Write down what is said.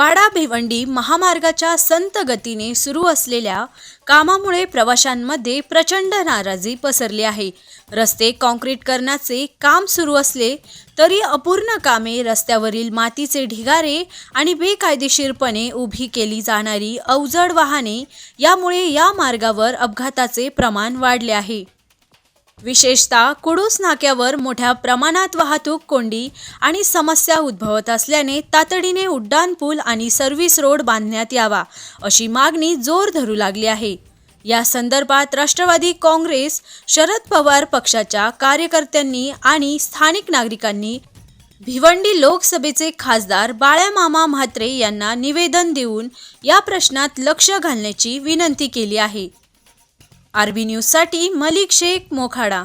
वाडा भिवंडी महामार्गाच्या संत गतीने सुरू असलेल्या कामामुळे प्रवाशांमध्ये प्रचंड नाराजी पसरली आहे। रस्ते काँक्रीट करण्याचे काम सुरू असले तरी अपूर्ण कामे, रस्त्यावरील मातीचे ढिगारे आणि बेकायदेशीरपणे उभी केली जाणारी अवजड वाहने यामुळे या मार्गावर अपघाताचे प्रमाण वाढले आहे। विशेषतः कुडूस नाक्यावर मोठ्या प्रमाणात वाहतूक कोंडी आणि समस्या उद्भवत असल्याने तातडीने उड्डाण पूल आणि सर्व्हिस रोड बांधण्यात यावा अशी मागणी जोर धरू लागली आहे। या संदर्भात राष्ट्रवादी काँग्रेस, शरद पवार पक्षाच्या कार्यकर्त्यांनी आणि स्थानिक नागरिकांनी भिवंडी लोकसभेचे खासदार बाळामामा म्हात्रे यांना निवेदन देऊन या प्रश्नात लक्ष घालण्याची विनंती केली आहे। आरबी न्यूजसाठी मलिक शेख, मोखाडा।